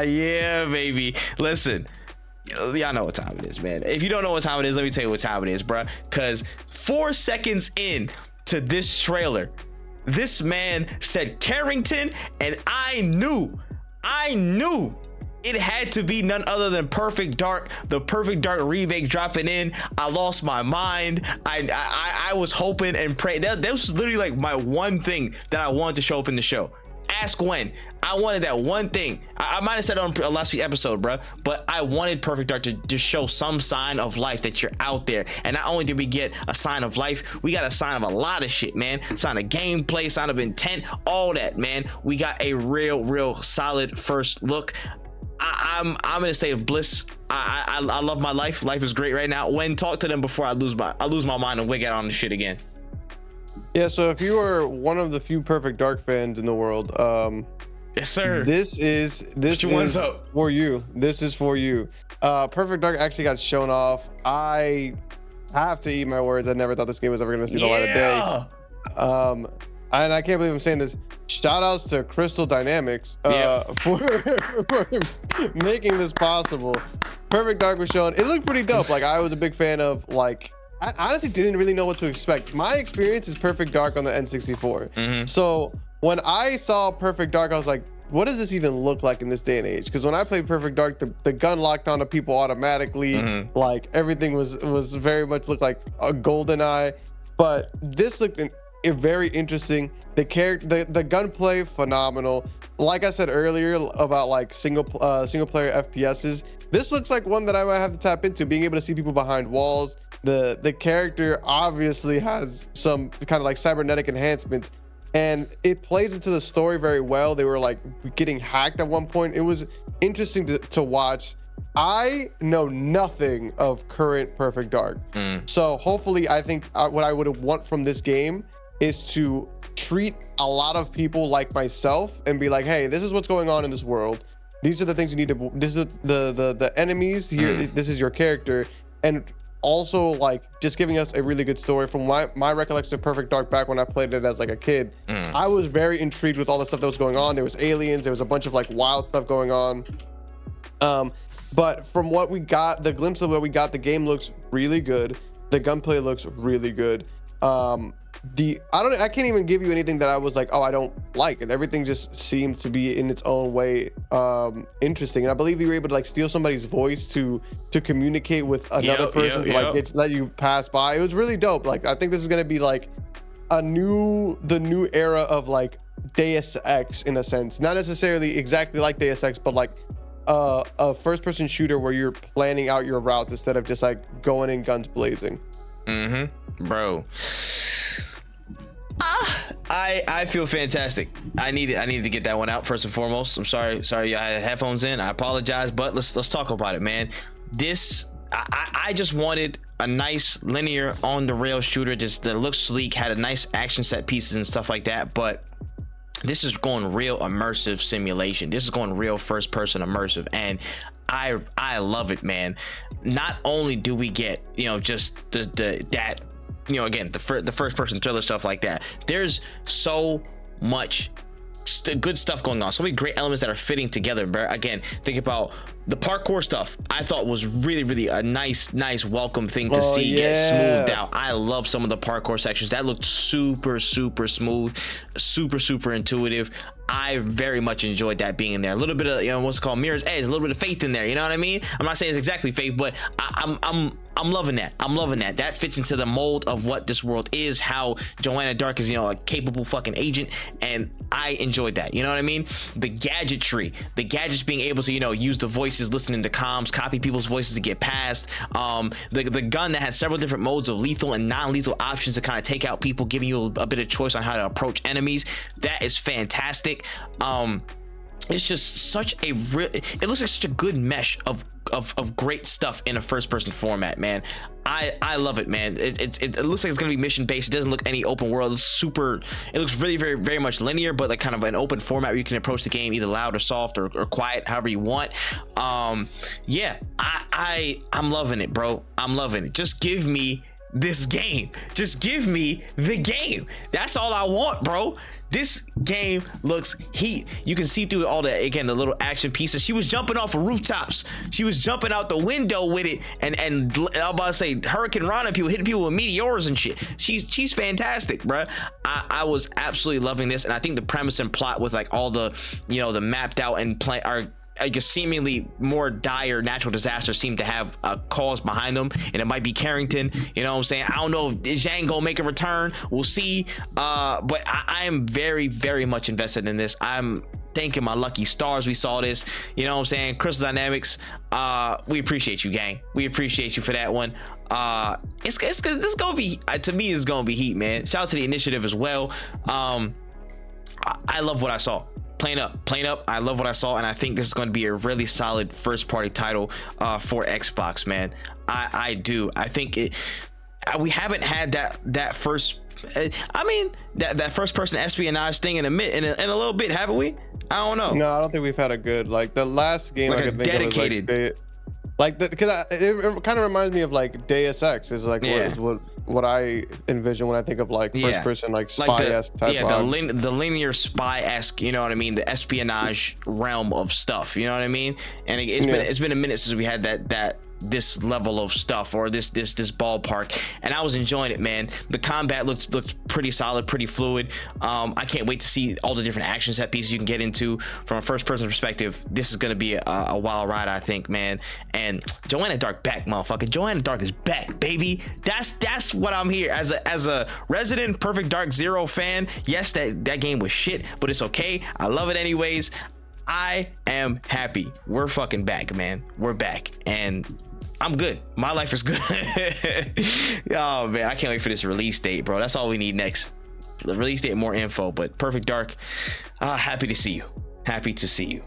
Yeah, baby. Listen, y'all know what time it is, man. If you don't know what time it is, let me tell you what time it is, bruh. Because 4 seconds in to this trailer, this man said Carrington, and I knew it had to be none other than Perfect Dark, the Perfect Dark remake dropping in. I lost my mind. I was hoping and praying. That was literally like my one thing that I wanted to show up in the show. Ask when. I wanted that one thing. I might have said it on last week's episode, bro, but I wanted Perfect Dark to just show some sign of life that you're out there. And not only did we get a sign of life, we got a sign of a lot of shit, man. Sign of gameplay, sign of intent, all that, man. We got a real solid first look. I'm in a state of bliss. I love my life. Life is great right now. When talk to them before I lose my mind and wig out on the shit again. Yeah, so if you are one of the few Perfect Dark fans in the world, yes sir, this is for you. This is for you. Perfect Dark actually got shown off. I have to eat my words. I never thought this game was ever going to see the light of day. And I can't believe I'm saying this. Shout outs to Crystal Dynamics for making this possible. Perfect Dark was shown. It looked pretty dope. Like, I was a big fan of, like, I honestly didn't really know what to expect. My experience is Perfect Dark on the N64. So when I saw Perfect Dark, I was like, what does this even look like in this day and age? Because when I played Perfect Dark, the gun locked onto people automatically. Like, everything was very much looked like a golden eye. But this looked very interesting. The gunplay phenomenal. Like I said earlier about like single player FPSs, this looks like one that I might have to tap into. Being able to see people behind walls. The character obviously has some kind of like cybernetic enhancements, and it plays into the story very well. They were like getting hacked at one point. It was interesting to watch. I know nothing of current Perfect Dark, so hopefully I think what I would want from this game is to treat a lot of people like myself and be like, hey, this is what's going on in this world. These are the things you need to, this is the enemies here. This is your character. And also like just giving us a really good story. From my recollection of Perfect Dark back when I played it as like a kid, I was very intrigued with all the stuff that was going on. There was aliens, there was a bunch of like wild stuff going on. But from what we got, the glimpse of what we got, the game looks really good. The gunplay looks really good. I can't even give you anything that I was like, oh, I don't like it. Everything just seemed to be in its own way interesting. And I believe you were able to like steal somebody's voice to communicate with another person to like let you pass by. It was really dope. Like, I think this is gonna be like the new era of like Deus Ex in a sense. Not necessarily exactly like Deus Ex, but like a first-person shooter where you're planning out your routes instead of just like going in guns blazing. Bro. I feel fantastic. I needed to get that one out first and foremost. I'm sorry I had headphones in. I apologize, but let's talk about it, man. I just wanted a nice linear on the rail shooter just that looked sleek, had a nice action set pieces and stuff like that, but this is going real immersive simulation. This is going real first person immersive, and I love it, man. Not only do we get, just that, again, the first person thriller stuff like that, there's so much good stuff going on, so many great elements that are fitting together. But again, think about the parkour stuff. I thought was really a nice welcome thing to see get smoothed out. I love some of the parkour sections that looked super smooth, super intuitive. I very much enjoyed that being in there. A little bit of what's called Mirror's Edge, a little bit of faith in there. You know what I mean? I'm not saying it's exactly faith, but I'm loving that. I'm loving that. That fits into the mold of what this world is. How Joanna Dark is, a capable fucking agent, and I enjoyed that. You know what I mean? The gadgetry, the gadgets being able to use the voices, listening to comms, copy people's voices to get past. The gun that has several different modes of lethal and non-lethal options to kind of take out people, giving you a bit of choice on how to approach enemies. That is fantastic. It's just such a it looks like such a good mesh of great stuff in a first person format, man. I love it, man. It looks like it's gonna be mission based. It doesn't look any open world. It looks really very much linear, but like kind of an open format where you can approach the game either loud or soft or quiet, however you want. Yeah, I'm loving it, bro. I'm loving it. Just give me this game. Just give me the game. That's all I want, bro. This game looks heat. You can see through all the, again, the little action pieces. She was jumping off of rooftops. She was jumping out the window with it. And I'm about to say Hurricane Rana people hitting people with meteors and shit. She's fantastic, bro. I was absolutely loving this. And I think the premise and plot with like all the, you know, the mapped out and play are, I guess, seemingly more dire natural disasters seem to have a cause behind them, and it might be Carrington. You know what I'm saying? I don't know if Zhang gonna make a return. We'll see. But I am very, very much invested in this. I'm thanking my lucky stars we saw this. You know what I'm saying? Crystal Dynamics, we appreciate you, gang. We appreciate you for that one. This is gonna be, to me, it's gonna be heat, man. Shout out to the initiative as well. I love what I saw. Plain up. I love what I saw, and I think this is going to be a really solid first party title for Xbox, man. I do. I think we haven't had that first. I mean, that first person espionage thing in a little bit, haven't we? I don't know. No, I don't think we've had a good, like, the last game like I could think dedicated. of was like because it kind of reminds me of like Deus Ex is like what I envision when I think of like first person like spy-esque type the linear spy-esque, you know what I mean, the espionage realm of stuff, you know what I mean. And it's been a minute since we had this level of stuff, or this ballpark, and I was enjoying it, man. The combat looked pretty solid, pretty fluid. I can't wait to see all the different action set pieces you can get into from a first person perspective. This is gonna be a wild ride, I think, man. And Joanna Dark back, motherfucker. Joanna Dark is back, baby. That's what I'm here as a resident Perfect Dark Zero fan. Yes, that game was shit, but it's okay. I love it anyways. I am happy. We're fucking back, man. We're back, and I'm good. My life is good. Oh man, I can't wait for this release date, bro. That's all we need next. The release date, more info. But Perfect Dark, happy to see you. Happy to see you.